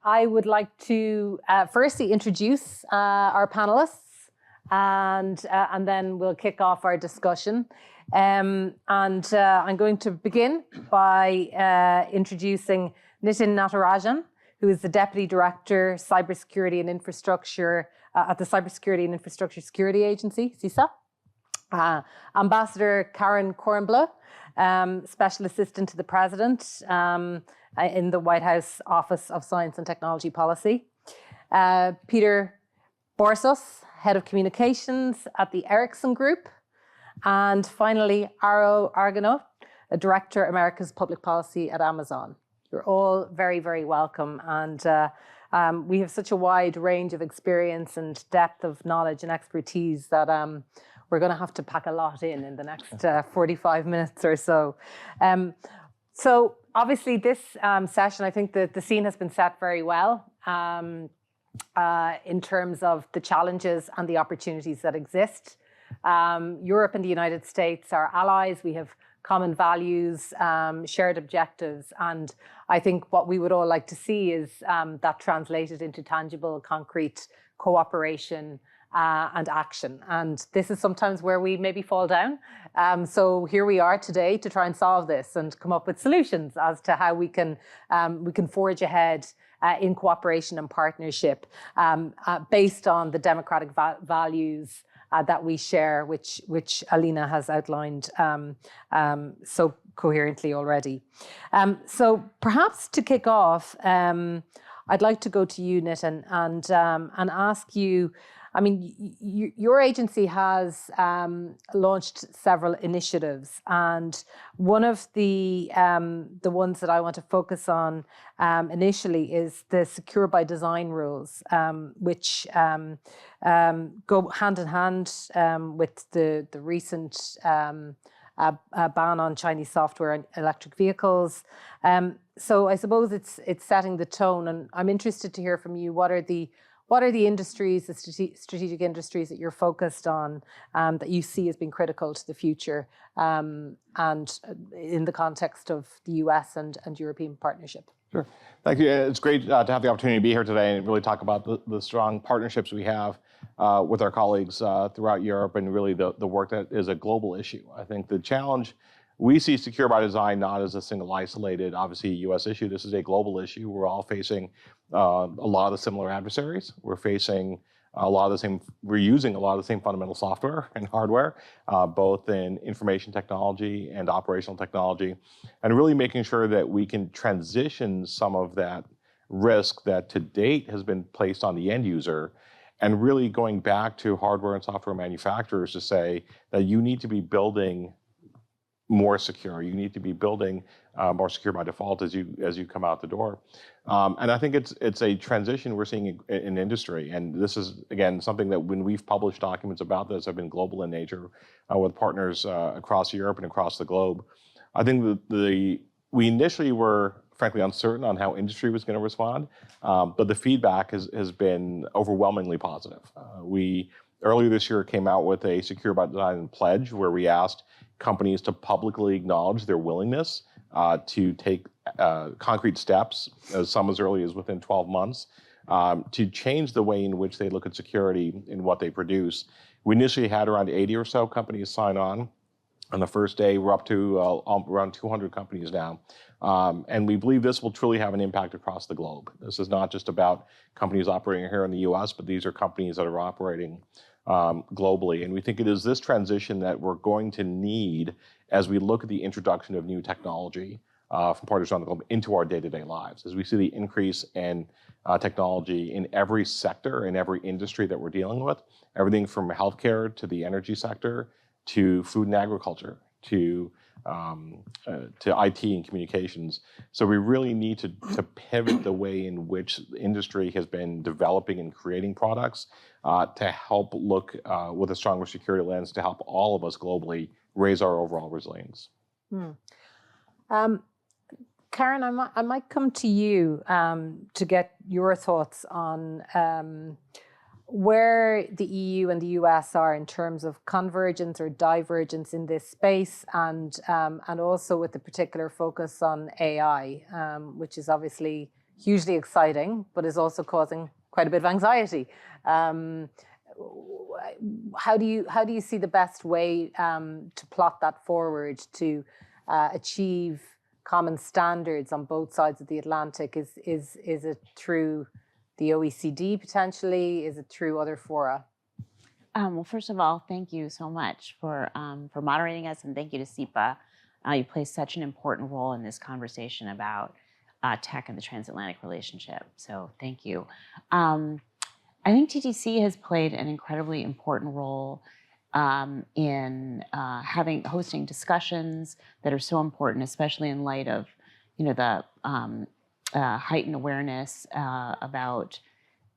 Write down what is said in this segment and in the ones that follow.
I would like to firstly introduce our panelists, and then we'll kick off our discussion. I'm going to begin by introducing Nitin Natarajan, who is the Deputy Director, Cybersecurity and Infrastructure at the Cybersecurity and Infrastructure Security Agency, CEPA. Ambassador Karen Kornbluh, Special Assistant to the President in the White House Office of Science and Technology Policy. Peter Borsos, Head of Communications at the Ericsson Group. And finally, Aro Argonaut, a Director, Americas Public Policy at Amazon. You're all very, very welcome. And we have such a wide range of experience and depth of knowledge and expertise that we're going to have to pack a lot in the next 45 minutes or so. So obviously this session, I think that the scene has been set very well in terms of the challenges and the opportunities that exist. Europe and the United States are allies. We have common values, shared objectives. And I think what we would all like to see is that translated into tangible, concrete cooperation and action. And this is sometimes where we maybe fall down. So here we are today to try and solve this and come up with solutions as to how we can forge ahead in cooperation and partnership based on the democratic values that we share, which Alina has outlined so coherently already. So perhaps to kick off, I'd like to go to you, Nitin, and ask you, I mean, your agency has launched several initiatives, and one of the ones that I want to focus on initially is the Secure by Design rules, which go hand in hand with the recent ban on Chinese software and electric vehicles. So I suppose it's setting the tone, and I'm interested to hear from you. What are the industries, the strategic industries that you're focused on that you see as being critical to the future and in the context of the US and European partnership? Sure. Thank you. It's great to have the opportunity to be here today and really talk about the strong partnerships we have with our colleagues throughout Europe and really the work that is a global issue. I think the challenge, we see Secure by Design not as a single isolated, obviously US issue. This is a global issue. We're all facing a lot of the similar adversaries. We're facing we're using a lot of the same fundamental software and hardware, both in information technology and operational technology, and really making sure that we can transition some of that risk that to date has been placed on the end user, and really going back to hardware and software manufacturers to say that you need to be building more secure. You need to be building more secure by default as you come out the door. And I think it's a transition we're seeing in industry. And this is, again, something that when we've published documents about this have been global in nature with partners across Europe and across the globe. I think we initially were frankly uncertain on how industry was going to respond, but the feedback has been overwhelmingly positive. We earlier this year came out with a Secure by Design pledge where we asked companies to publicly acknowledge their willingness to take concrete steps, some as early as within 12 months, to change the way in which they look at security in what they produce. We initially had around 80 or so companies sign on. On the first day, we're up to around 200 companies now. And we believe this will truly have an impact across the globe. This is not just about companies operating here in the US, but these are companies that are operating globally. And we think it is this transition that we're going to need as we look at the introduction of new technology from partners around the globe into our day-to-day lives. As we see the increase in technology in every sector, in every industry that we're dealing with, everything from healthcare to the energy sector, to food and agriculture, to IT and communications. So we really need to pivot the way in which the industry has been developing and creating products to help look with a stronger security lens to help all of us globally raise our overall resilience. Karen, I might come to you to get your thoughts on where the EU and the US are in terms of convergence or divergence in this space, and also with the particular focus on AI, which is obviously hugely exciting, but is also causing quite a bit of anxiety. How do you see the best way to plot that forward to achieve common standards on both sides of the Atlantic? Is it through the OECD potentially? Is it through other fora? Well, first of all, thank you so much for moderating us, and thank you to CEPA. You play such an important role in this conversation about tech and the transatlantic relationship. So thank you. I think TTC has played an incredibly important role in hosting discussions that are so important, especially in light of, the heightened awareness about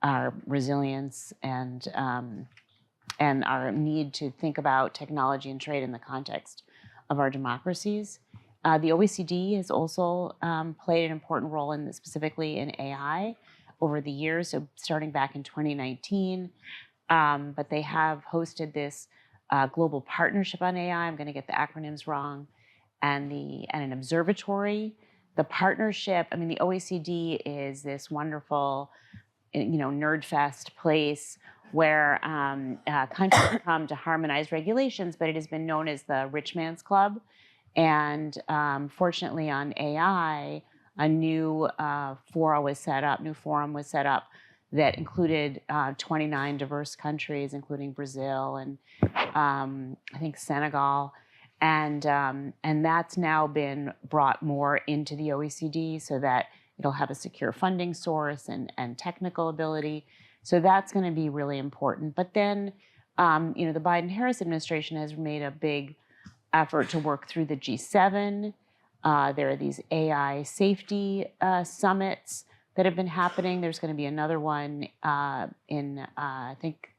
our resilience and our need to think about technology and trade in the context of our democracies. The OECD has also played an important role in this, specifically in AI over the years, so starting back in 2019. But they have hosted this global partnership on AI, I'm going to get the acronyms wrong, and an observatory. The partnership, the OECD is this wonderful, nerd fest place where countries come to harmonize regulations, but it has been known as the rich man's club. And fortunately on AI, a new forum was set up that included 29 diverse countries, including Brazil and I think Senegal. And that's now been brought more into the OECD so that it'll have a secure funding source and technical ability. So that's going to be really important. But then, the Biden-Harris administration has made a big effort to work through the G7. There are these AI safety summits that have been happening. There's going to be another one in I think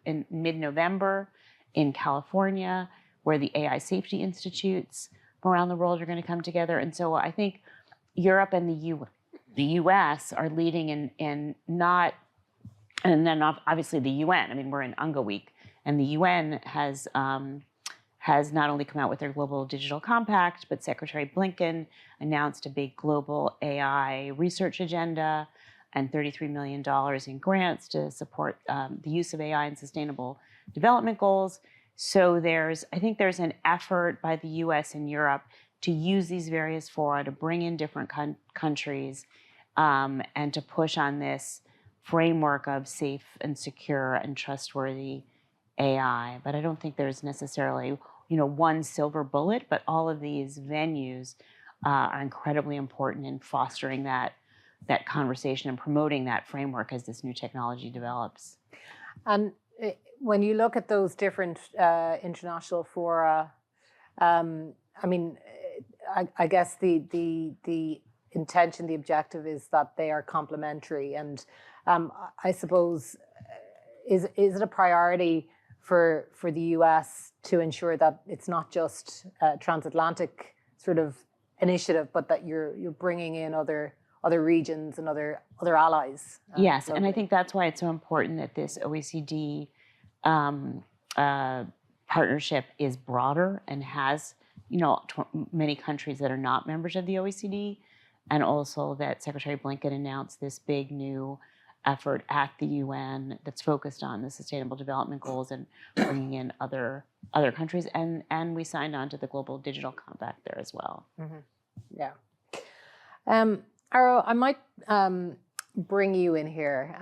in mid-November in California, where the AI safety institutes from around the world are going to come together. And so I think Europe and the U.S. are leading in not, and then obviously the UN. We're in UNGA week, and the UN has not only come out with their Global Digital Compact, but Secretary Blinken announced a big global AI research agenda and $33 million in grants to support the use of AI in sustainable development goals. So I think there's an effort by the US and Europe to use these various fora to bring in different countries and to push on this framework of safe and secure and trustworthy AI. But I don't think there's necessarily, one silver bullet, but all of these venues are incredibly important in fostering that conversation and promoting that framework as this new technology develops. And when you look at those different international fora, I guess the intention, the objective is that they are complementary. And I suppose, is it a priority for the US to ensure that it's not just a transatlantic sort of initiative, but that you're bringing in other regions and other allies? Yes, globally? and I think that's why it's so important that this OECD partnership is broader and has, many countries that are not members of the OECD, and also that Secretary Blinken announced this big new effort at the UN that's focused on the Sustainable Development Goals and bringing in other countries, and we signed on to the Global Digital Compact there as well. Mm-hmm. Yeah. Aro, I might bring you in here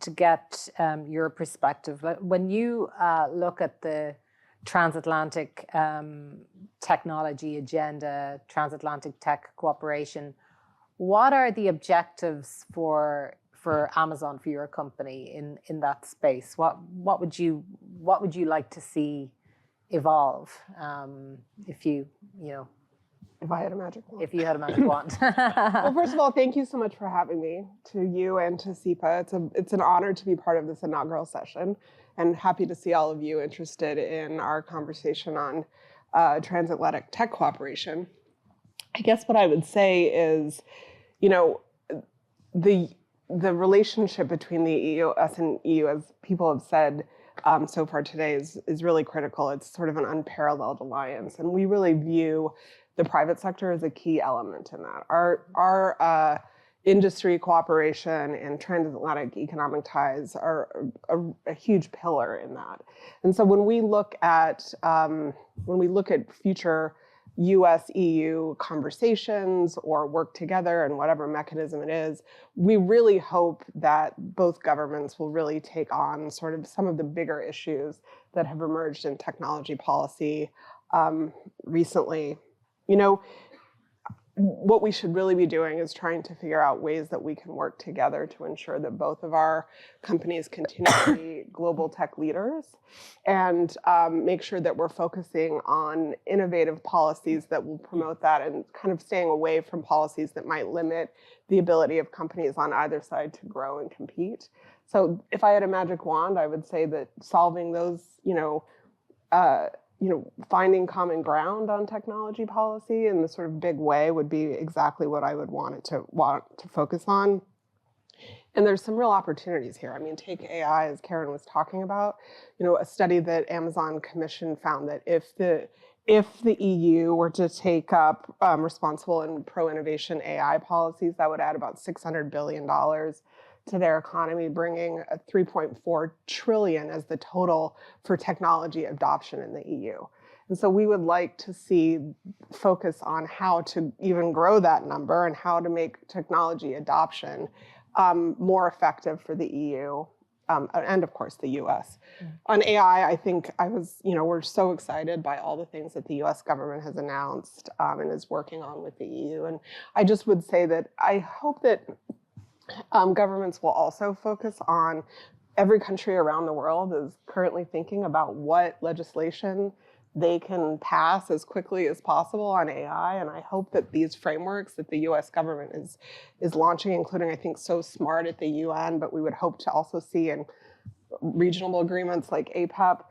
to get your perspective. When you look at the transatlantic technology agenda, transatlantic tech cooperation, what are the objectives for Amazon, for your company in that space? What would you like to see evolve if I had a magic wand. If you had a magic wand. Well, first of all, thank you so much for having me, to you and to CEPA. It's an honor to be part of this inaugural session, and happy to see all of you interested in our conversation on transatlantic tech cooperation. I guess what I would say is, the relationship between the US and EU, as people have said so far today, is really critical. It's sort of an unparalleled alliance, and we really view the private sector as a key element in that. Our industry cooperation and transatlantic economic ties are a huge pillar in that. And so when we look at future US-EU conversations or work together in whatever mechanism it is, we really hope that both governments will really take on sort of some of the bigger issues that have emerged in technology policy recently. You know, what we should really be doing is trying to figure out ways that we can work together to ensure that both of our companies continue to be global tech leaders, and make sure that we're focusing on innovative policies that will promote that, and kind of staying away from policies that might limit the ability of companies on either side to grow and compete. So if I had a magic wand, I would say that solving those, finding common ground on technology policy in the sort of big way would be exactly what I would want to focus on. And there's some real opportunities here. I mean, take AI, as Karen was talking about. A study that Amazon commissioned found that if the EU were to take up responsible and pro-innovation AI policies, that would add about $600 billion to their economy, bringing a 3.4 trillion as the total for technology adoption in the EU. And so we would like to see focus on how to even grow that number and how to make technology adoption more effective for the EU and of course the US. On AI, I think we're so excited by all the things that the US government has announced and is working on with the EU. And I just would say that I hope that governments will also focus on every country around the world is currently thinking about what legislation they can pass as quickly as possible on AI. And I hope that these frameworks that the US government is launching, including, I think, So Smart at the UN, but we would hope to also see in regional agreements like APEP,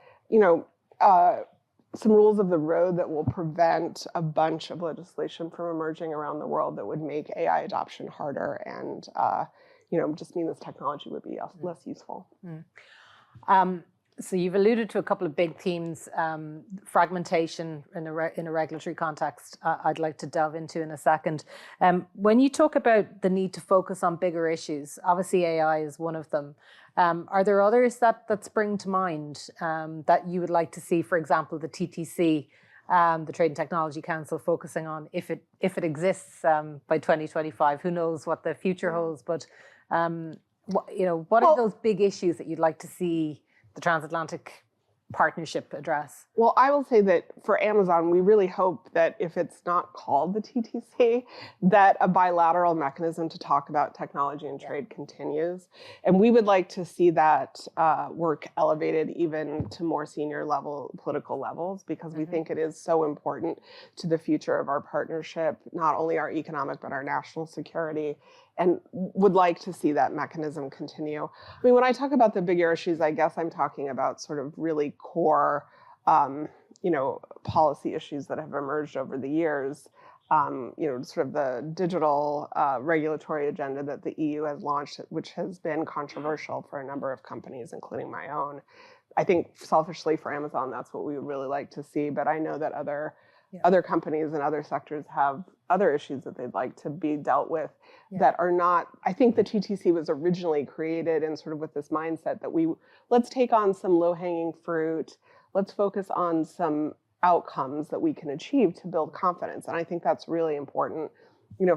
some rules of the road that will prevent a bunch of legislation from emerging around the world that would make AI adoption harder and just mean this technology would be less useful. So you've alluded to a couple of big themes, fragmentation in a regulatory context. I'd like to delve into in a second. When you talk about the need to focus on bigger issues, obviously AI is one of them. Are there others that spring to mind that you would like to see, for example, the TTC, the Trade and Technology Council, focusing on if it exists by 2025? Who knows what the future holds? But what are those big issues that you'd like to see the Transatlantic partnership address? Well, I will say that for Amazon, we really hope that if it's not called the TTC, that a bilateral mechanism to talk about technology and trade continues. And we would like to see that work elevated even to more senior level political levels, because we think it is so important to the future of our partnership, not only our economic, but our national security, and would like to see that mechanism continue. I mean, when I talk about the bigger issues, I guess I'm talking about sort of really core, policy issues that have emerged over the years. Sort of the digital regulatory agenda that the EU has launched, which has been controversial for a number of companies, including my own. I think selfishly for Amazon, that's what we would really like to see. But I know that other companies and other sectors have other issues that they'd like to be dealt with that are not. I think the TTC was originally created in sort of with this mindset that let's take on some low-hanging fruit, let's focus on some outcomes that we can achieve to build confidence. And I think that's really important.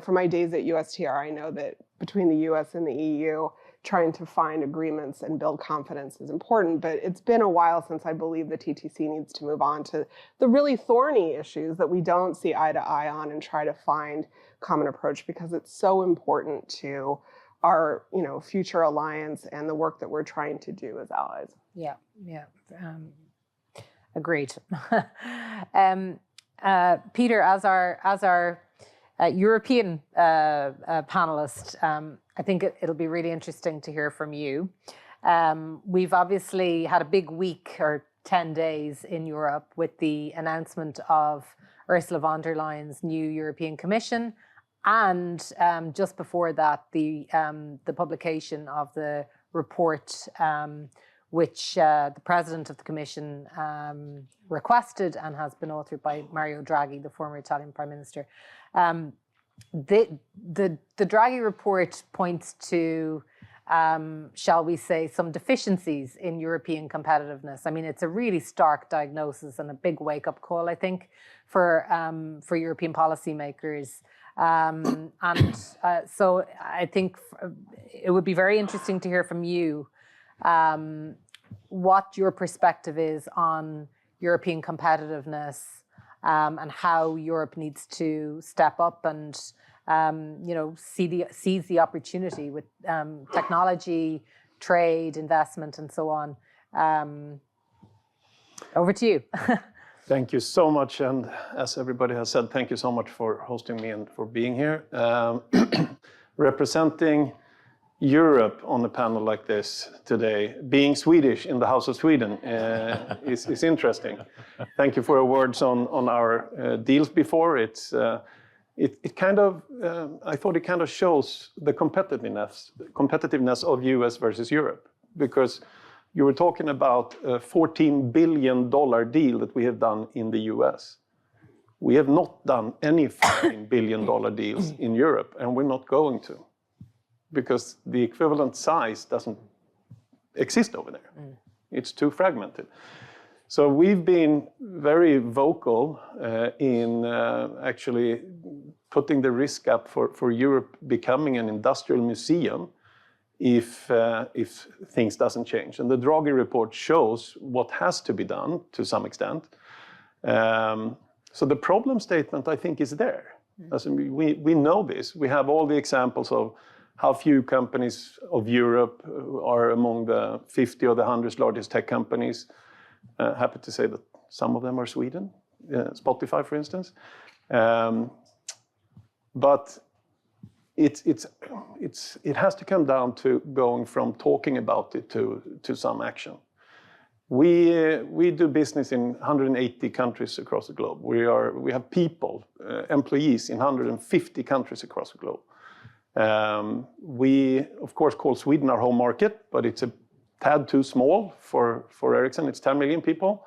For my days at USTR, I know that between the US and the EU, trying to find agreements and build confidence is important, but it's been a while since I believe the TTC needs to move on to the really thorny issues that we don't see eye to eye on and try to find common approach, because it's so important to our future alliance and the work that we're trying to do as allies. Agreed. Peter, as our European panelist, I think it'll be really interesting to hear from you. We've obviously had a big week or 10 days in Europe with the announcement of Ursula von der Leyen's new European Commission, and just before that, the publication of the report which the president of the Commission requested and has been authored by Mario Draghi, the former Italian Prime Minister. the Draghi report points to, shall we say, some deficiencies in European competitiveness. I mean, it's a really stark diagnosis and a big wake-up call, I think, for European policymakers. So I think it would be very interesting to hear from you what your perspective is on European competitiveness and how Europe needs to step up and seize the opportunity with technology, trade, investment, and so on. Over to you. Thank you so much, and as everybody has said, thank you so much for hosting me and for being here. Representing Europe on a panel like this today, being Swedish in the House of Sweden is interesting. Thank you for your words on our deals before. I thought it kind of shows the competitiveness of US versus Europe, because you were talking about a $14 billion deal that we have done in the US. We have not done any $14 billion deals in Europe, and we're not going to, because the equivalent size doesn't exist over there. It's too fragmented. So we've been very vocal in actually putting the risk up for Europe becoming an industrial museum if things doesn't change. And the Draghi report shows what has to be done to some extent. So the problem statement, I think, is there. As we know this. We have all the examples of how few companies of Europe are among the 50 or the 100 largest tech companies. Happy to say that some of them are Sweden, Spotify, for instance. But it has to come down to going from talking about it to some action. We do business in 180 countries across the globe. We have people, employees in 150 countries across the globe. We, of course, call Sweden our home market, but it's a tad too small for Ericsson. It's 10 million people.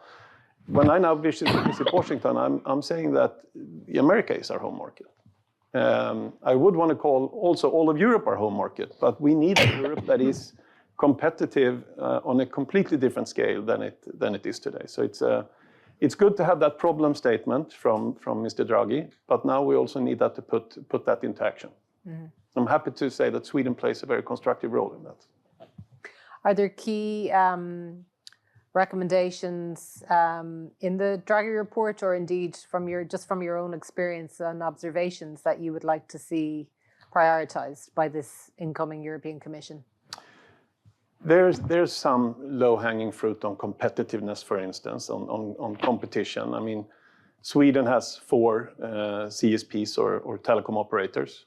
When I now visit Washington, I'm saying that America is our home market. I would want to call also all of Europe our home market, but we need a Europe that is competitive on a completely different scale than it is today. So it's good to have that problem statement from Mr. Draghi, but now we also need that to put that into action. Mm-hmm. I'm happy to say that Sweden plays a very constructive role in that. Are there key recommendations in the Draghi report, or indeed from your own experience and observations, that you would like to see prioritized by this incoming European Commission? There's some low-hanging fruit on competitiveness, for instance, on competition. I mean, Sweden has 4 CSPs or telecom operators.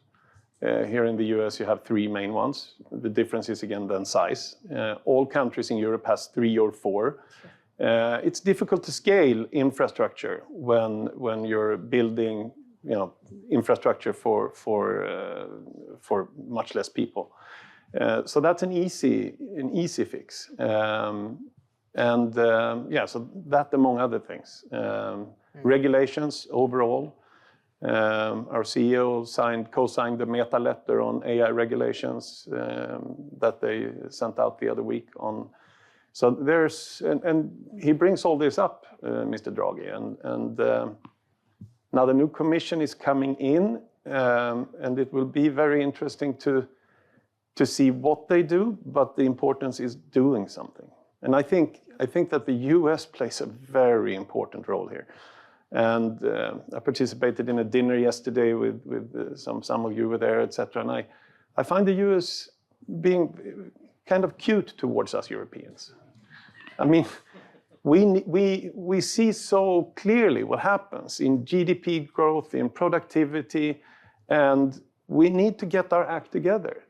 Here in the US, you have 3 main ones. The difference is, again, then size. All countries in Europe has 3 or 4. It's difficult to scale infrastructure when you're building, infrastructure for much less people. So that's an easy fix. So that, among other things. Regulations overall. Our CEO co-signed the Meta letter on AI regulations that they sent out the other week on. So and he brings all this up, Mr. Draghi, and now the new commission is coming in, and it will be very interesting to see what they do, but the importance is doing something. And I think that the US plays a very important role here. And I participated in a dinner yesterday with some of you were there, etc. And I find the US being kind of cute towards us Europeans. I mean, we see so clearly what happens in GDP growth, in productivity, and we need to get our act together.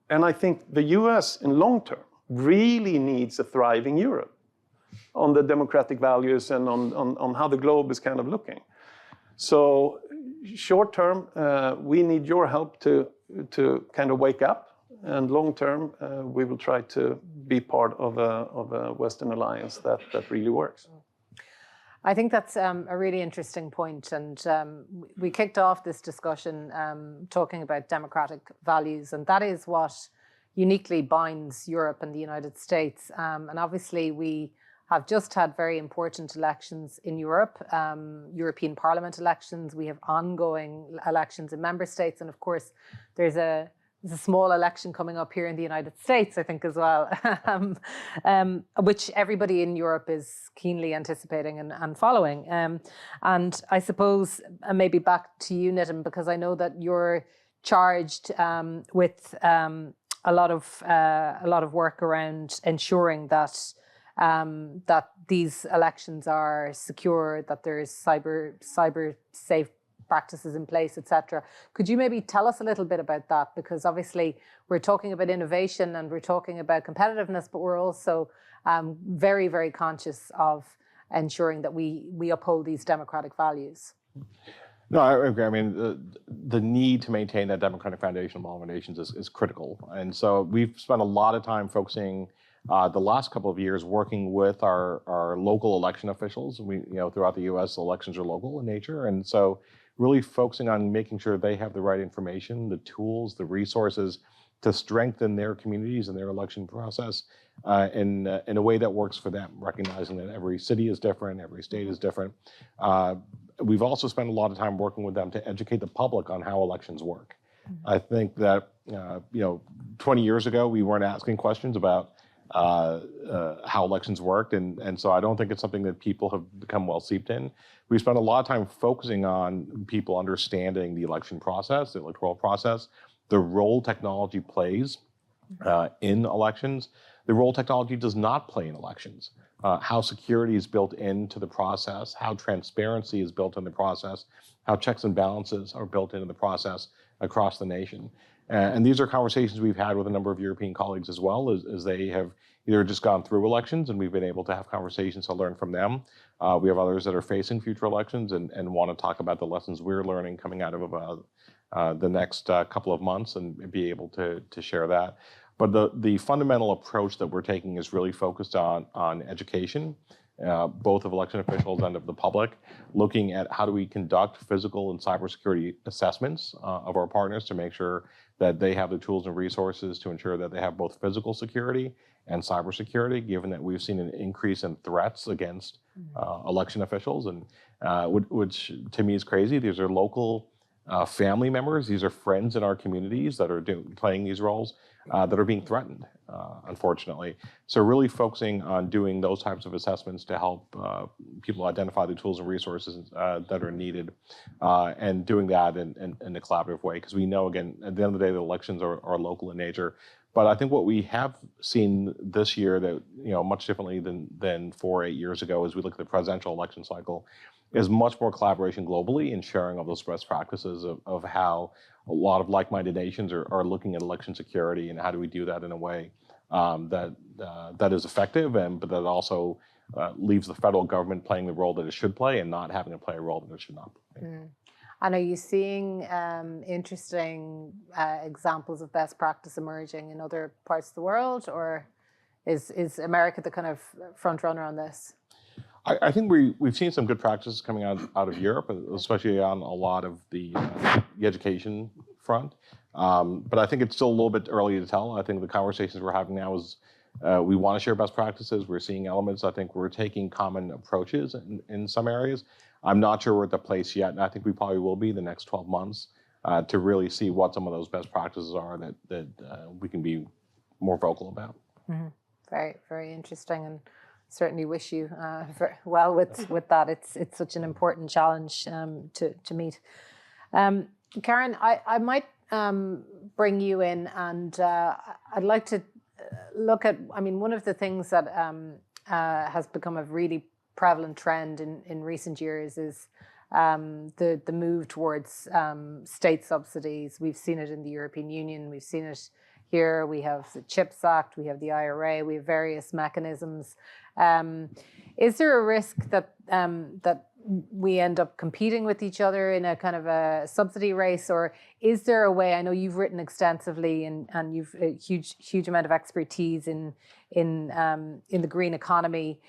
And I think the US in long term really needs a thriving Europe on the democratic values and on how the globe is kind of looking. So short term, we need your help to kind of wake up, and long term, we will try to be part of a Western alliance that really works. I think that's a really interesting point. And we kicked off this discussion talking about democratic values, and that is what uniquely binds Europe and the United States. And obviously, we have just had very important elections in Europe, European Parliament elections. We have ongoing elections in member states. And of course, there's a small election coming up here in the United States, I think, as well, which everybody in Europe is keenly anticipating and following. And I suppose maybe back to you, Nitin, because I know that you're charged with a lot of work around ensuring that that these elections are secure, that there's cyber safe practices in place, etc. Could you maybe tell us a little bit about that? Because obviously we're talking about innovation and we're talking about competitiveness, but we're also very, very conscious of ensuring that we uphold these democratic values. No, I agree. I mean, the need to maintain that democratic foundation of all our nations is critical. And so we've spent a lot of time focusing the last couple of years working with our local election officials. We, throughout the U.S., elections are local in nature. And so really focusing on making sure they have the right information, the tools, the resources to strengthen their communities and their election process in a way that works for them, recognizing that every city is different, every state is different. We've also spent a lot of time working with them to educate the public on how elections work. Mm-hmm. I think that 20 years ago, we weren't asking questions about how elections worked. And so I don't think it's something that people have become well steeped in. We spent a lot of time focusing on people understanding the election process, the electoral process, the role technology plays in elections, the role technology does not play in elections, how security is built into the process, how transparency is built in the process, how checks and balances are built into the process across the nation. And these are conversations we've had with a number of European colleagues as well, as they have either just gone through elections and we've been able to have conversations to learn from them. We have others that are facing future elections and want to talk about the lessons we're learning coming out of the next couple of months and be able to share that. But the fundamental approach that we're taking is really focused on education, both of election officials and of the public, looking at how do we conduct physical and cybersecurity assessments of our partners to make sure that they have the tools and resources to ensure that they have both physical security and cybersecurity, given that we've seen an increase in threats against election officials, and which to me is crazy. These are local family members. These are friends in our communities that are playing these roles that are being threatened, unfortunately. So really focusing on doing those types of assessments to help people identify the tools and resources that are needed, and doing that in a collaborative way. Because we know, again, at the end of the day, the elections are local in nature. But I think what we have seen this year that, much differently than 4 or 8 years ago, as we look at the presidential election cycle, is much more collaboration globally and sharing of those best practices of how a lot of like-minded nations are looking at election security and how do we do that in a way that is effective, but that also leaves the federal government playing the role that it should play and not having to play a role that it should not play. Mm. And are you seeing interesting examples of best practice emerging in other parts of the world, or is America the kind of front runner on this? I think we've seen some good practices coming out of Europe, especially on a lot of the education front. But I think it's still a little bit early to tell. I think the conversations we're having now is we want to share best practices. We're seeing elements. I think we're taking common approaches in some areas. I'm not sure we're at the place yet, and I think we probably will be the next 12 months to really see what some of those best practices are that we can be more vocal about. Mm-hmm. Very, very interesting, and certainly wish you well with that. It's such an important challenge to meet. Karen, I might bring you in, and I'd like to look at, one of the things that has become a really prevalent trend in recent years is the move towards state subsidies. We've seen it in the European Union. We've seen it here. We have the CHIPS Act. We have the IRA. We have various mechanisms. Is there a risk that we end up competing with each other in a kind of a subsidy race, or is there a way? I know you've written extensively and you've a huge amount of expertise in the green economy.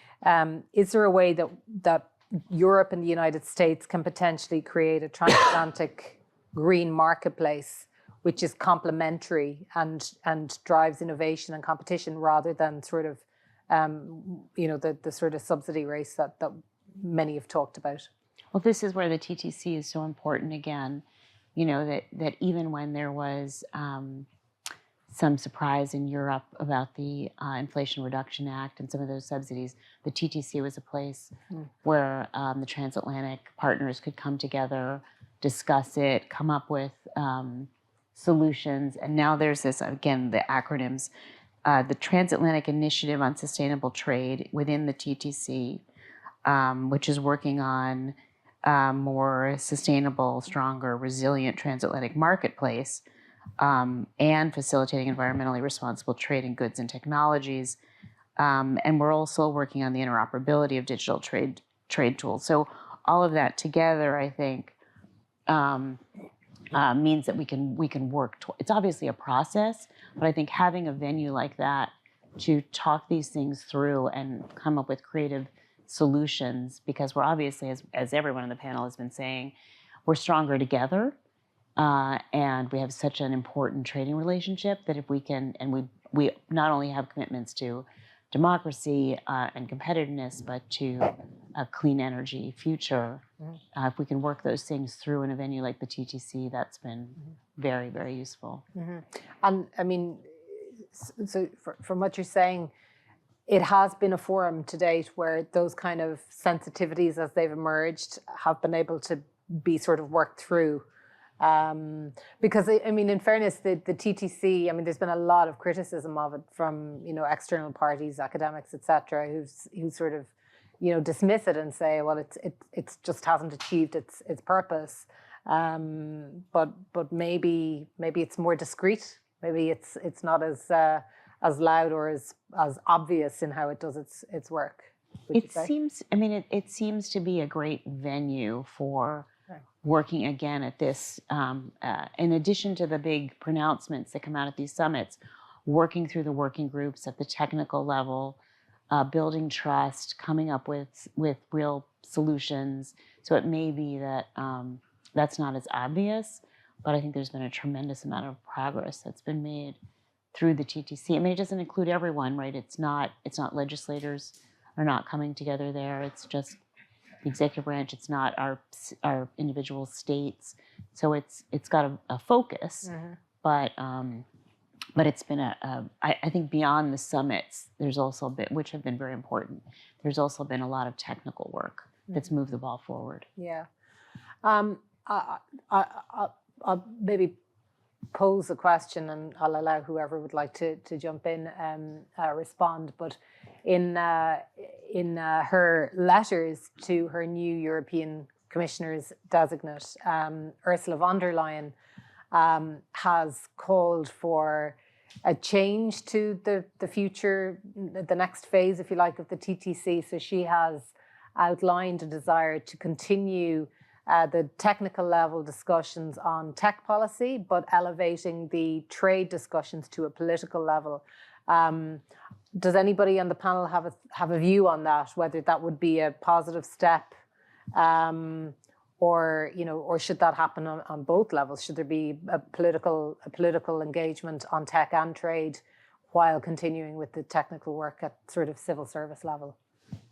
Is there a way that Europe and the United States can potentially create a transatlantic green marketplace, which is complementary and drives innovation and competition rather than sort of, the sort of subsidy race that many have talked about. Well, this is where the TTC is so important again, that even when there was some surprise in Europe about the Inflation Reduction Act and some of those subsidies, the TTC was a place where the transatlantic partners could come together, discuss it, come up with solutions. And now there's this, again, the acronyms, the Transatlantic Initiative on Sustainable Trade within the TTC, which is working on more sustainable, stronger, resilient transatlantic marketplace, and facilitating environmentally responsible trade in goods and technologies. And we're also working on the interoperability of digital trade tools. So all of that together, I think, means that we can work. It's obviously a process, but I think having a venue like that to talk these things through and come up with creative solutions, because we're obviously, as everyone on the panel has been saying, we're stronger together. And we have such an important trading relationship that if we can, and we not only have commitments to democracy and competitiveness, but to a clean energy future, if we can work those things through in a venue like the TTC, that's been very, very useful. And I mean, so from what you're saying, it has been a forum to date where those kind of sensitivities as they've emerged have been able to be sort of worked through. Because I mean, in fairness, the TTC, I mean, there's been a lot of criticism of it from, external parties, academics, etc., who sort of, dismiss it and say, well, it's just hasn't achieved its purpose. But maybe it's more discreet. Maybe it's not as loud or as obvious in how it does its work. It seems to be a great venue for working again at this, in addition to the big pronouncements that come out at these summits, working through the working groups at the technical level, building trust, coming up with real solutions. So it may be that that's not as obvious, but I think there's been a tremendous amount of progress that's been made through the TTC. I mean, it doesn't include everyone, right? It's not legislators are not coming together there. It's just the executive branch. It's not our individual states. So it's got a focus, but it's been I think beyond the summits, there's also been, which have been very important, there's also been a lot of technical work that's moved the ball forward. Yeah. I'll maybe pose a question and I'll allow whoever would like to jump in respond. But in her letters to her new European commissioners designate, Ursula von der Leyen has called for a change to the future, the next phase, if you like, of the TTC. So she has outlined a desire to continue the technical level discussions on tech policy, but elevating the trade discussions to a political level. Does anybody on the panel have a view on that? Whether that would be a positive step, or should that happen on both levels? Should there be a political engagement on tech and trade, while continuing with the technical work at sort of civil service level?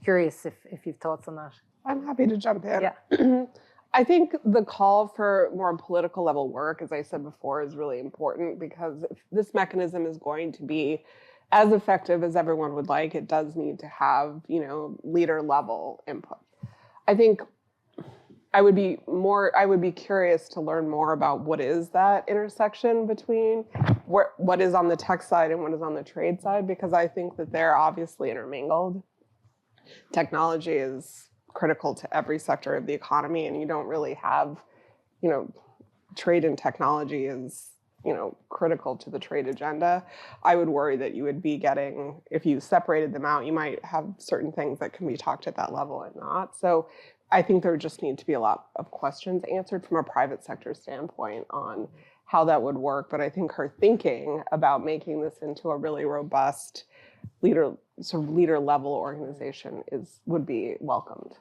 Curious if you've thoughts on that. I'm happy to jump in. Yeah. I think the call for more political level work, as I said before, is really important, because if this mechanism is going to be as effective as everyone would like, it does need to have, leader level input. I think I would be curious to learn more about what is that intersection between what is on the tech side and what is on the trade side, because I think that they're obviously intermingled. Technology is critical to every sector of the economy, and you don't really have, trade and technology is, critical to the trade agenda. I would worry that you would be getting, if you separated them out, you might have certain things that can be talked at that level and not. So I think there just need to be a lot of questions answered from a private sector standpoint on how that would work. But I think her thinking about making this into a really robust leader level organization would be welcomed.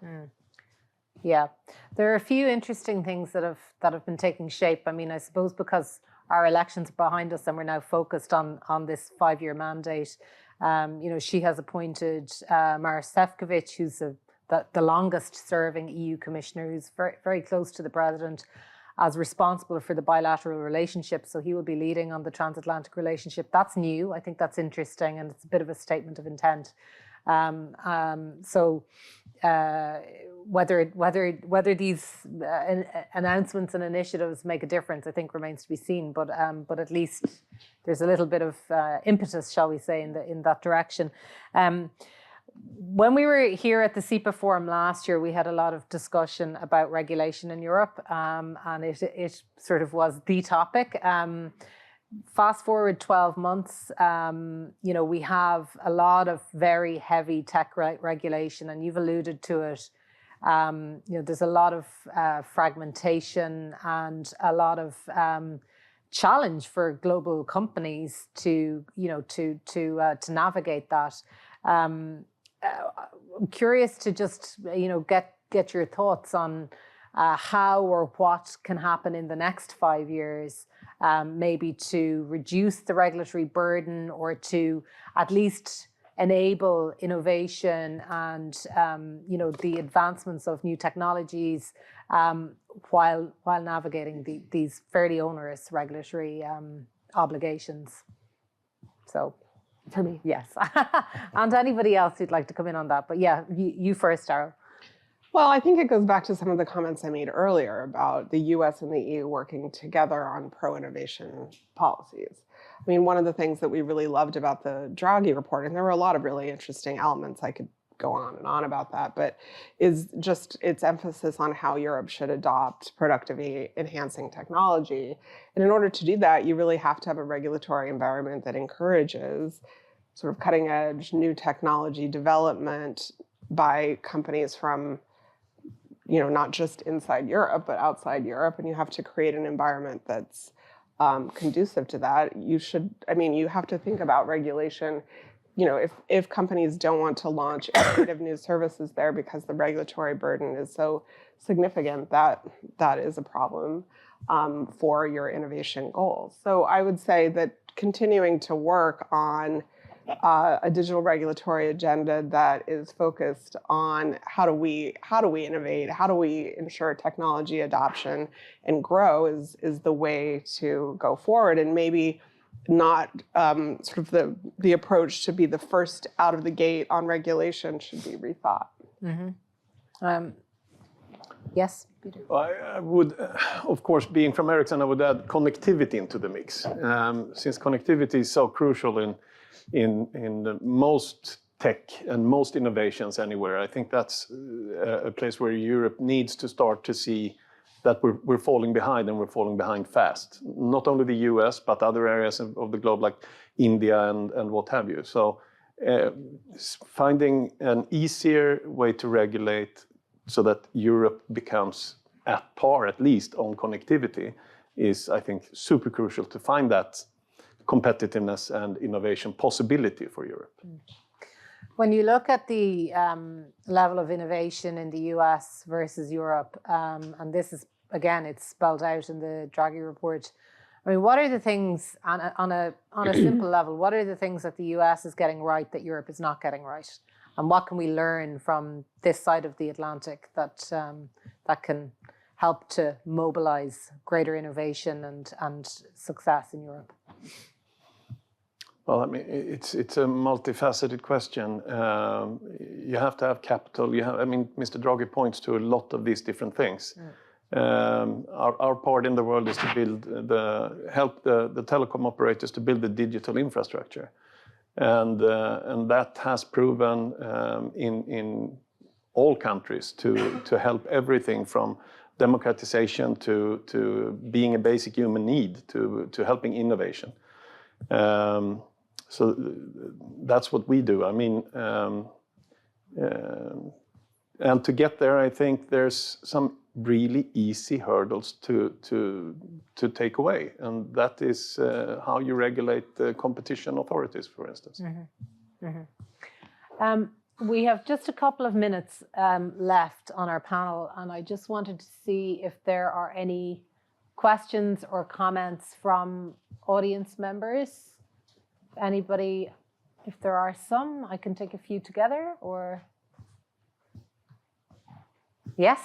Yeah, there are a few interesting things that have been taking shape. I mean, I suppose because our elections are behind us and we're now focused on this 5-year mandate. She has appointed Maroš Šefčovič, who's the longest-serving EU commissioner, who's very, very close to the president, as responsible for the bilateral relationship. So he will be leading on the transatlantic relationship. That's new. I think that's interesting, and it's a bit of a statement of intent. Whether these announcements and initiatives make a difference, I think remains to be seen. But at least there's a little bit of impetus, shall we say, in that direction. When we were here at the CEPA forum last year, we had a lot of discussion about regulation in Europe, and it sort of was the topic. Fast forward 12 months, we have a lot of very heavy tech regulation, and you've alluded to it. There's a lot of fragmentation and a lot of challenge for global companies to navigate that. I'm curious to just get your thoughts on how or what can happen in the next 5 years, maybe to reduce the regulatory burden or to at least enable innovation and the advancements of new technologies while navigating these fairly onerous regulatory obligations. So. For me, yes. And anybody else who'd like to come in on that. But yeah, you first, Darryl. Well, I think it goes back to some of the comments I made earlier about the US and the EU working together on pro-innovation policies. I mean, one of the things that we really loved about the Draghi report, and there were a lot of really interesting elements, I could go on and on about that, but is just its emphasis on how Europe should adopt productivity enhancing technology. And in order to do that, you really have to have a regulatory environment that encourages sort of cutting edge new technology development by companies from, not just inside Europe, but outside Europe. And you have to create an environment that's conducive to that. You have to think about regulation. If companies don't want to launch innovative new services there because the regulatory burden is so significant, that is a problem for your innovation goals. So I would say that continuing to work on a digital regulatory agenda that is focused on how do we innovate, how do we ensure technology adoption and grow is the way to go forward, and maybe not sort of the approach to be the first out of the gate on regulation should be rethought. Mm-hmm. Yes, Peter? I would, of course, being from Ericsson, I would add connectivity into the mix. Since connectivity is so crucial in the most tech and most innovations anywhere, I think that's a place where Europe needs to start to see that we're falling behind, and we're falling behind fast. Not only the US, but other areas of the globe like India and what have you. So finding an easier way to regulate so that Europe becomes at par, at least on connectivity, is, I think, super crucial to find that competitiveness and innovation possibility for Europe. When you look at the level of innovation in the US versus Europe, and this is, again, it's spelled out in the Draghi report. I mean, what are the things on a simple level? What are the things that the US is getting right that Europe is not getting right, and what can we learn from this side of the Atlantic that can help to mobilize greater innovation and success in Europe? Well, I mean, it's a multifaceted question. You have to have capital. Mr. Draghi points to a lot of these different things. Our part in the world is to help the telecom operators to build the digital infrastructure, and that has proven in all countries to help everything from democratization to being a basic human need to helping innovation. So that's what we do. I mean, and to get there, I think there's some really easy hurdles to take away, and that is how you regulate the competition authorities, for instance. Mm-hmm. Mm-hmm. We have just a couple of minutes left on our panel, and I just wanted to see if there are any questions or comments from audience members. Anybody, if there are some, I can take a few together, or yes,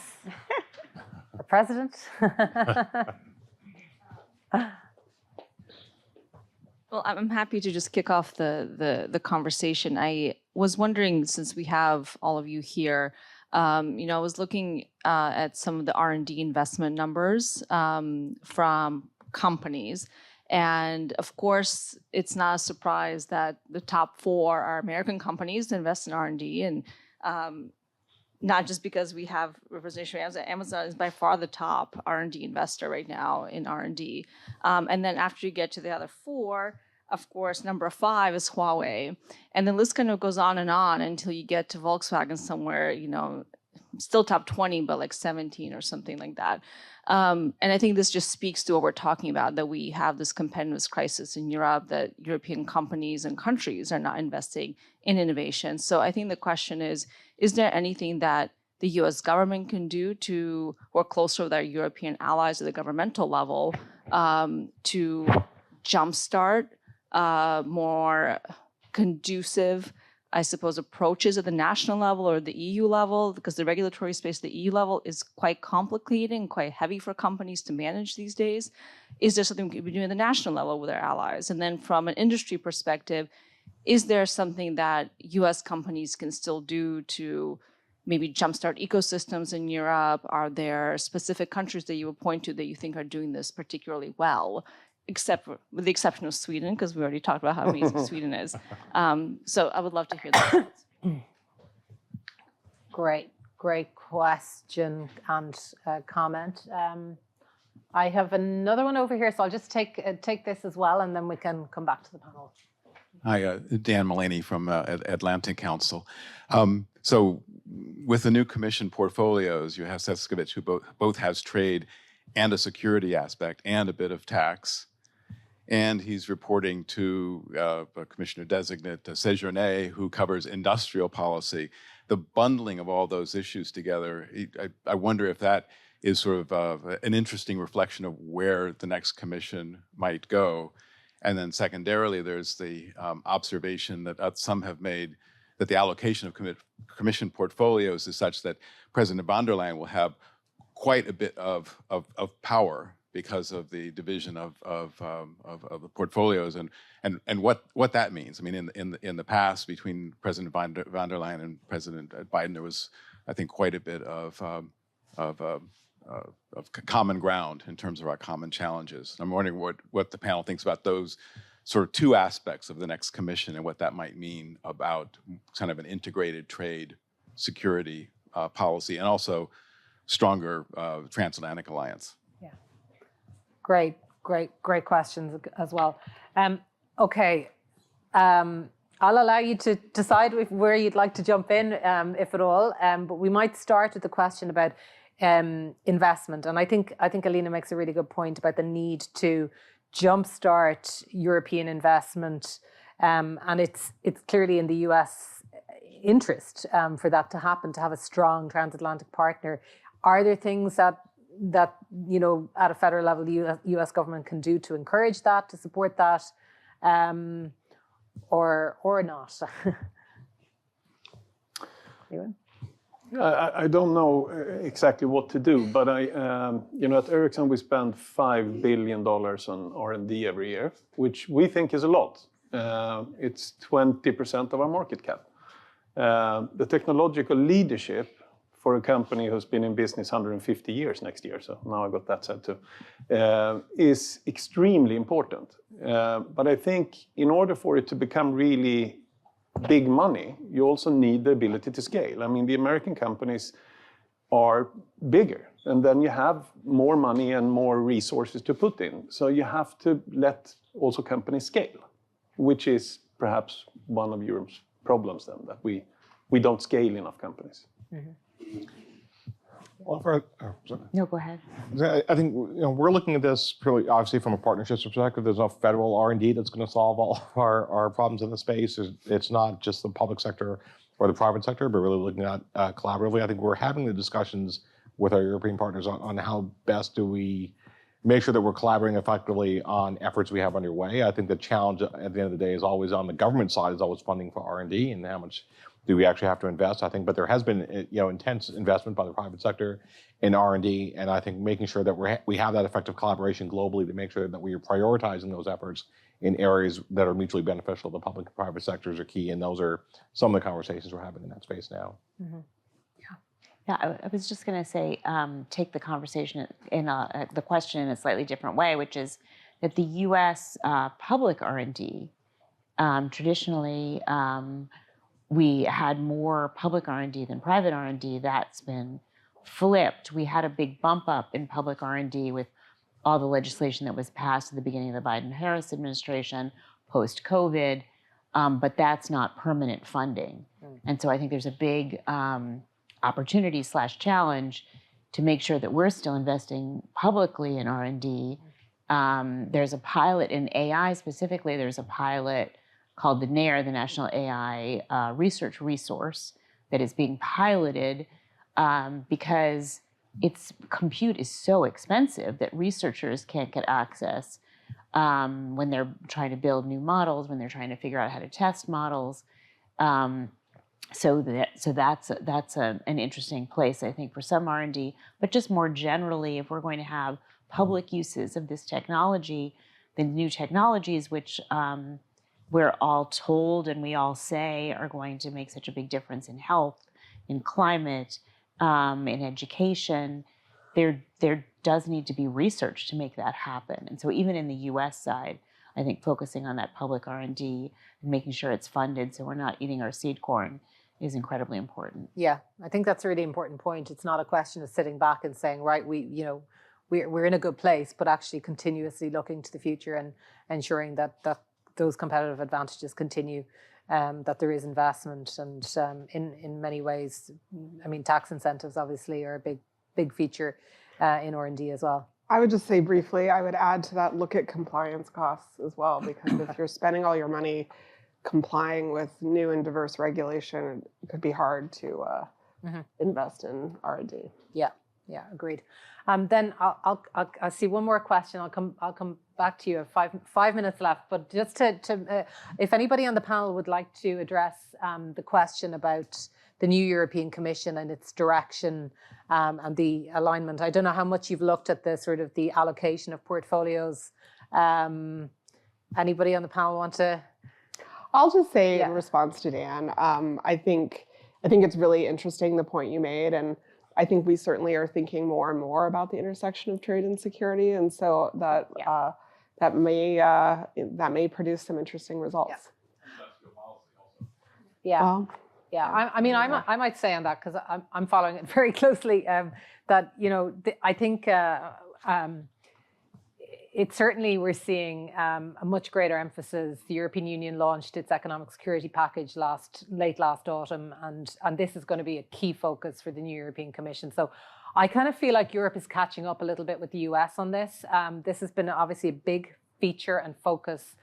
the president. Well, I'm happy to just kick off the conversation. I was wondering, since we have all of you here, I was looking at some of the R&D investment numbers from companies. And of course, it's not a surprise that the top 4 are American companies that invest in R&D. And not just because we have representation. Amazon is by far the top R&D investor right now in R&D. And then after you get to the other 4, of course, number 5 is Huawei. And the list kind of goes on until you get to Volkswagen somewhere, still top 20, but like 17 or something like that. And I think this just speaks to what we're talking about, that we have this competitiveness crisis in Europe, that European companies and countries are not investing in innovation. So I think the question is there anything that the US government can do to work closer with our European allies at the governmental level to jumpstart more conducive, I suppose, approaches at the national level or the EU level, because the regulatory space at the EU level is quite complicated and quite heavy for companies to manage these days? Is there something we could be doing at the national level with our allies? And then from an industry perspective, is there something that US companies can still do to maybe jumpstart ecosystems in Europe? Are there specific countries that you would point to that you think are doing this particularly well? With the exception of Sweden, because we already talked about how amazing Sweden is. So I would love to hear that. Great question and comment. I have another one over here, so I'll just take this as well, and then we can come back to the panel. Hi, Dan Mullaney from Atlantic Council. So with the new commission portfolios, you have Sefcovic, who both has trade and a security aspect and a bit of tax. And he's reporting to Commissioner Designate Séjourné, who covers industrial policy. The bundling of all those issues together, I wonder if that is sort of an interesting reflection of where the next commission might go. And then secondarily, there's the observation that some have made that the allocation of commission portfolios is such that President von der Leyen will have quite a bit of power because of the division of the portfolios and what that means. I mean, in the past, between President von der Leyen and President Biden, there was, I think, quite a bit of common ground in terms of our common challenges. I'm wondering what the panel thinks about those sort of 2 aspects of the next commission and what that might mean about kind of an integrated trade, security policy, and also stronger transatlantic alliance. Yeah, great questions as well. Okay, I'll allow you to decide where you'd like to jump in, if at all. But we might start with the question about investment, and I think Alina makes a really good point about the need to jumpstart European investment, and it's clearly in the US interest for that to happen, to have a strong transatlantic partner. Are there things that at a federal level the US government can do to encourage that, to support that, or not? Anyone? I don't know exactly what to do, but at Ericsson we spend $5 billion on R&D every year, which we think is a lot. It's 20% of our market cap. The technological leadership for a company who's been in business 150 years next year, so now I got that said too, is extremely important. But I think in order for it to become really big money, you also need the ability to scale. I mean, the American companies are bigger, and then you have more money and more resources to put in. So you have to let also companies scale, which is perhaps one of Europe's problems then, that we don't scale enough companies. Mm-hmm. Well, No, go ahead. I think we're looking at this purely, obviously, from a partnerships perspective. There's no federal R&D that's going to solve all of our problems in the space. It's not just the public sector or the private sector, but really looking at collaboratively. I think we're having the discussions with our European partners on how best do we make sure that we're collaborating effectively on efforts we have underway. I think the challenge at the end of the day is always on the government side, is always funding for R&D and how much do we actually have to invest. I think, but there has been intense investment by the private sector in R&D, and I think making sure that we have that effective collaboration globally to make sure that we are prioritizing those efforts in areas that are mutually beneficial. The public and private sectors are key, and those are some of the conversations we're having in that space now. Mm-hmm. Yeah, I was just going to say, take the conversation in the question in a slightly different way, which is that the U.S. Public R&D, traditionally, we had more public R&D than private R&D. That's been flipped. We had a big bump up in public R&D with all the legislation that was passed at the beginning of the Biden-Harris administration, post-COVID, but that's not permanent funding. And so I think there's a big opportunity/challenge to make sure that we're still investing publicly in R&D. There's a pilot in AI specifically. There's a pilot called the NARE, the National AI Research Resource, that is being piloted because compute is so expensive that researchers can't get access when they're trying to build new models, when they're trying to figure out how to test models. So that's an interesting place, I think, for some R&D. But just more generally, if we're going to have public uses of this technology, the new technologies, which we're all told and we all say are going to make such a big difference in health, in climate, in education, there does need to be research to make that happen. And so even in the U.S. side, I think focusing on that public R&D and making sure it's funded so we're not eating our seed corn is incredibly important. Yeah, I think that's a really important point. It's not a question of sitting back and saying, right, we're in a good place, but actually continuously looking to the future and ensuring that those competitive advantages continue, that there is investment, and in many ways, I mean, tax incentives obviously are a big feature in R&D as well. I would just say briefly, I would add to that, look at compliance costs as well, because if you're spending all your money complying with new and diverse regulation, it could be hard to invest in R&D. Yeah, agreed. Then I'll see one more question. I'll come back to you. 5 minutes left, but just to if anybody on the panel would like to address the question about the new European Commission and its direction and the alignment. I don't know how much you've looked at the sort of the allocation of portfolios. Anybody on the panel want to? I'll just say in response to Dan, I think it's really interesting, the point you made, and I think we certainly are thinking more and more about the intersection of trade and security, and so that may produce some interesting results. Yeah. I mean, I might say on that, because I'm following it very closely. That I think it certainly, we're seeing a much greater emphasis. The European Union launched its economic security package late last autumn, and this is going to be a key focus for the new European Commission. So I kind of feel like Europe is catching up a little bit with the US on this. This has been obviously a big feature and focus,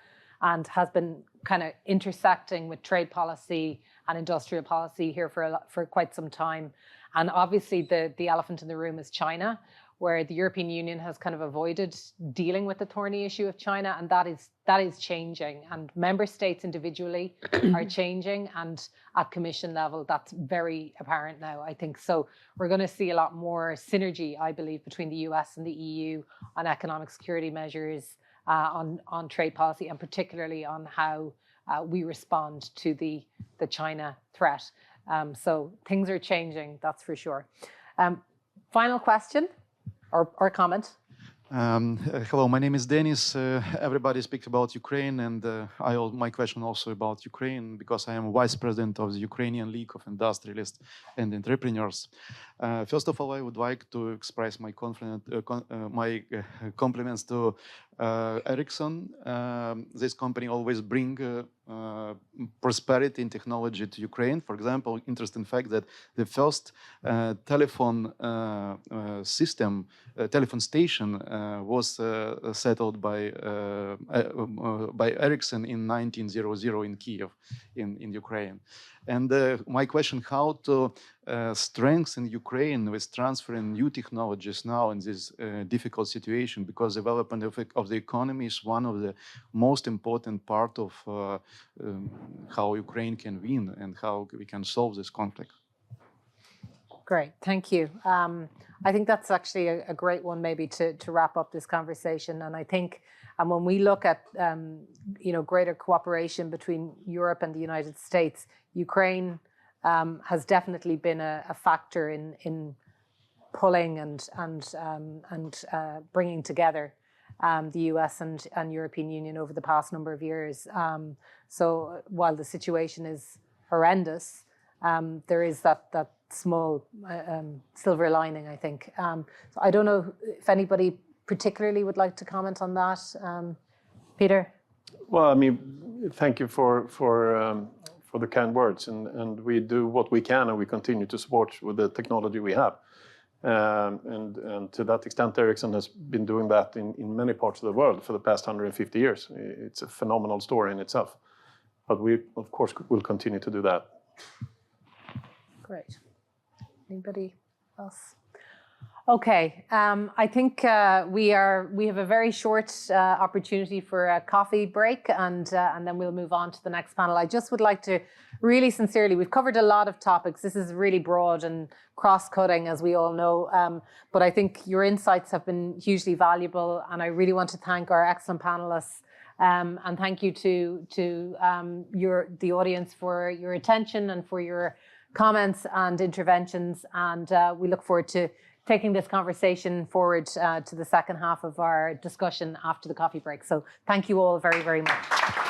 and has been kind of intersecting with trade policy and industrial policy here for quite some time. And obviously the elephant in the room is China, where the European Union has kind of avoided dealing with the thorny issue of China, and that is changing. And member states individually are changing, and at Commission level, that's very apparent now, I think. So we're going to see a lot more synergy, I believe, between the US and the EU on economic security measures, on trade policy, and particularly on how we respond to the China threat. So things are changing, that's for sure. Final question or comment? Hello, my name is Denis. Everybody speaks about Ukraine, and my question also about Ukraine, because I am vice president of the Ukrainian League of Industrialists and Entrepreneurs. First of all, I would like to express my compliments to Ericsson. This company always bring prosperity and technology to Ukraine. For example, interesting fact that the first telephone station was settled by Ericsson in 1900 in Kiev, in Ukraine. And my question, how to strengthen Ukraine with transferring new technologies now in this difficult situation, because development of the economy is one of the most important part of how Ukraine can win and how we can solve this conflict. Great, thank you. I think that's actually a great one maybe to wrap up this conversation. And I think when we look at greater cooperation between Europe and the United States, Ukraine has definitely been a factor in pulling and bringing together the US and European Union over the past number of years. So while the situation is horrendous, there is that small silver lining, I think. So I don't know if anybody particularly would like to comment on that. Peter? Well, I mean, thank you for the kind words, and we do what we can, and we continue to support with the technology we have. And to that extent, Ericsson has been doing that in many parts of the world for the past 150 years. It's a phenomenal story in itself. But we, of course, will continue to do that. Great. Anybody else? Okay, I think we have a very short opportunity for a coffee break, and then we'll move on to the next panel. I just would like to really sincerely, we've covered a lot of topics. This is really broad and cross-cutting, as we all know, but I think your insights have been hugely valuable, and I really want to thank our excellent panelists, and thank you to the audience for your attention and for your comments and interventions, and we look forward to taking this conversation forward to the second half of our discussion after the coffee break. So thank you all very, very much.